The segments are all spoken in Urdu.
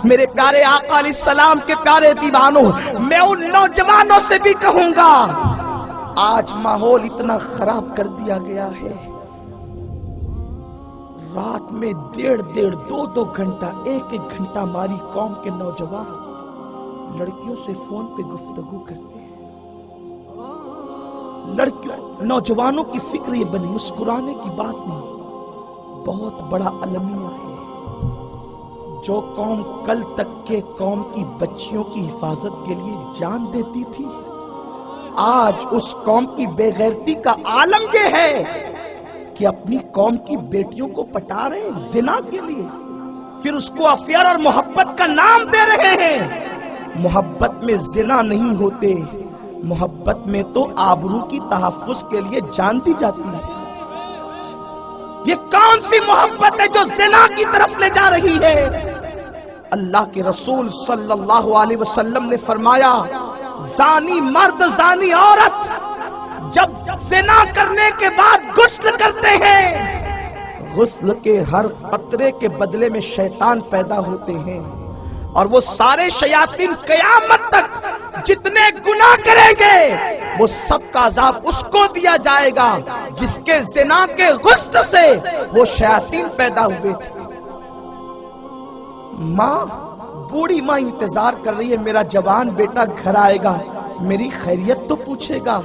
میرے پیارے آقا علیہ السلام کے پیارے دیوانوں، میں ان نوجوانوں سے بھی کہوں گا، آج ماحول اتنا خراب کر دیا گیا ہے، رات میں 1.5 2 گھنٹہ 1 گھنٹہ ہماری قوم کے نوجوان لڑکیوں سے فون پہ گفتگو کرتے ہیں۔ لڑکیوں نوجوانوں کی فکر یہ بنی، مسکرانے کی بات نہیں، بہت بڑا المیہ ہے۔ جو قوم کل تک کے قوم کی بچیوں کی حفاظت کے لیے جان دیتی تھی، آج اس قوم کی بے غیرتی کا عالم یہ ہے کہ اپنی قوم کی بیٹیوں کو پٹا رہے ہیں زنا کے لیے، پھر اس کو افیئر اور محبت کا نام دے رہے ہیں۔ محبت میں زنا نہیں ہوتے، محبت میں تو آبرو کی تحفظ کے لیے جان دی جاتی ہے۔ یہ کون سی محبت ہے جو زنا کی طرف لے جا رہی ہے؟ اللہ کے رسول صلی اللہ علیہ وسلم نے فرمایا، زانی مرد زانی عورت جب زنا کرنے کے بعد غسل کرتے ہیں، غسل کے ہر قطرے کے بدلے میں شیطان پیدا ہوتے ہیں، اور وہ سارے شیاطین قیامت تک جتنے گناہ کریں گے وہ سب کا عذاب اس کو دیا جائے گا جس کے زنا کے غسل سے وہ شیاطین پیدا ہوئے تھے۔ ماں، بوڑھی ماں انتظار کر رہی ہے، میرا جوان بیٹا گھر آئے گا، میری خیریت تو پوچھے گا،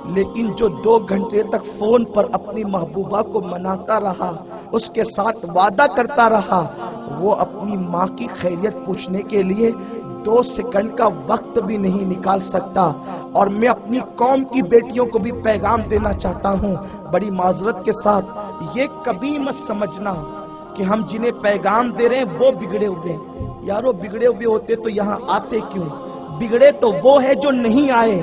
لیکن جو 2 گھنٹے تک فون پر اپنی محبوبہ کو مناتا رہا، اس کے ساتھ وعدہ کرتا رہا، وہ اپنی ماں کی خیریت پوچھنے کے لیے 2 سیکنڈ کا وقت بھی نہیں نکال سکتا۔ اور میں اپنی قوم کی بیٹیوں کو بھی پیغام دینا چاہتا ہوں، بڑی معذرت کے ساتھ، یہ کبھی مت سمجھنا کہ ہم جنہیں پیغام دے رہے ہیں وہ بگڑے ہوئے ہیں۔ یارو بگڑے ہوئے ہوتے تو یہاں آتے کیوں؟ بگڑے تو وہ ہے جو نہیں آئے۔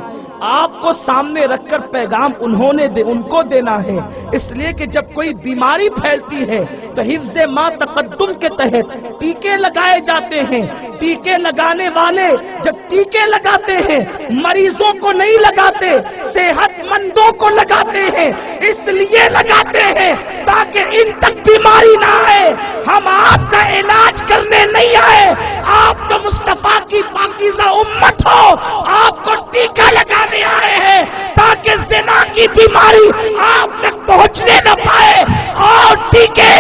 آپ کو سامنے رکھ کر پیغام ان کو دینا ہے، اس لیے کہ جب کوئی بیماری پھیلتی ہے تو حفظ ما تقدم کے تحت ٹیکے لگائے جاتے ہیں۔ ٹیکے لگانے والے جب ٹیکے لگاتے ہیں، مریضوں کو نہیں لگاتے، صحت مندوں کو لگاتے ہیں، اس لیے لگاتے ہیں تاکہ ان تک بیماری نہ آئے۔ ہم آپ کا علاج کرنے نہیں آئے، آپ تو مصطفیٰ کی پاکیزہ امت ہو، آپ کو ٹیکہ لگانے آئے ہیں تاکہ زنا کی بیماری آپ تک پہنچنے نہ پائے۔ اور ٹیکے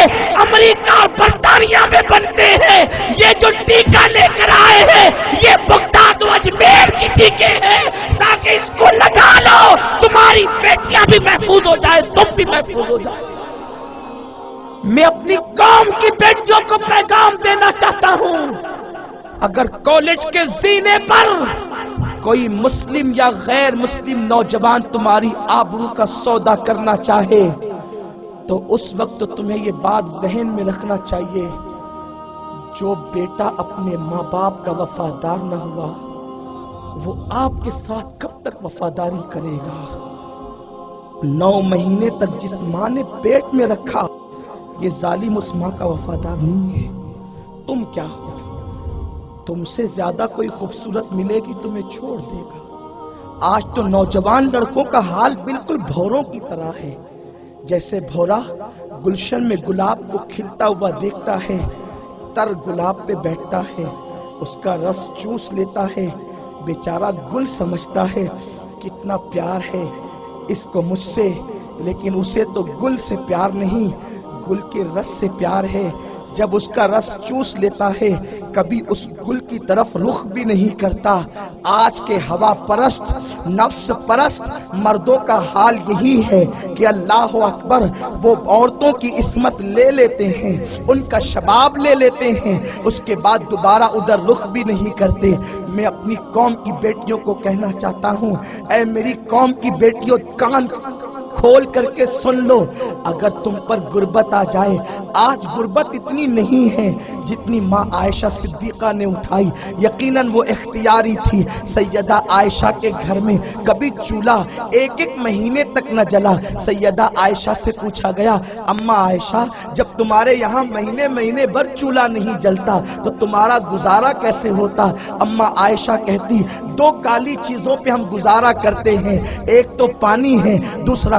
امریکہ اور برطانیہ میں بنتے ہیں، یہ جو ٹیکہ لے کر آئے ہیں یہ بغداد و اجمیر کی ٹیکے ہیں، تاکہ اس کو لگا لو، تمہاری بیٹیاں بھی محفوظ ہو جائے، تم بھی محفوظ ہو جائے۔ میں اپنی قوم کی بیٹیوں کو پیغام دینا چاہتا ہوں، اگر کالج کے زینے پر کوئی مسلم یا غیر مسلم نوجوان تمہاری آبرو کا سودا کرنا چاہے تو اس وقت تمہیں یہ بات ذہن میں رکھنا چاہیے، جو بیٹا اپنے ماں باپ کا وفادار نہ ہوا وہ آپ کے ساتھ کب تک وفاداری کرے گا؟ 9 مہینے تک جس ماں نے پیٹ میں رکھا، یہ ظالم اس ماں کا وفادار نہیں ہے۔ تم کیا ہو؟ تم سے زیادہ کوئی خوبصورت ملے گی تمہیں چھوڑ دے گا۔ آج تو نوجوان لڑکوں کا حال بالکل بھوروں کی طرح ہے، جیسے بھورا گلشن میں گلاب کو کھلتا ہوا دیکھتا ہے، تر گلاب پہ بیٹھتا ہے، اس کا رس چوس لیتا ہے، بیچارہ گل سمجھتا ہے کتنا پیار ہے اس کو مجھ سے، لیکن اسے تو گل سے پیار نہیں، گل کے رس سے پیار ہے۔ جب اس کا رس چوس لیتا ہے کبھی اس گل کی طرف رخ بھی نہیں کرتا۔ آج کے ہوا پرست نفس پرست مردوں کا حال یہی ہے کہ اللہ اکبر، وہ عورتوں کی عصمت لے لیتے ہیں، ان کا شباب لے لیتے ہیں، اس کے بعد دوبارہ ادھر رخ بھی نہیں کرتے۔ میں اپنی قوم کی بیٹیوں کو کہنا چاہتا ہوں، اے میری قوم کی بیٹیوں، کان کھول کر کے سن لو، اگر تم پر غربت آ جائے، آج غربت اتنی نہیں ہے جتنی ماں عائشہ صدیقہ نے اٹھائی، یقیناً وہ اختیاری تھی۔ سیدہ عائشہ کے گھر میں کبھی چولہا 1 مہینے تک نہ جلا۔ سیدہ عائشہ سے پوچھا گیا، اماں عائشہ، جب تمہارے یہاں مہینے بھر چولہا نہیں جلتا تو تمہارا گزارا کیسے ہوتا؟ اماں عائشہ کہتی، 2 کالی چیزوں پہ ہم گزارا کرتے ہیں، ایک تو پانی ہے، دوسرا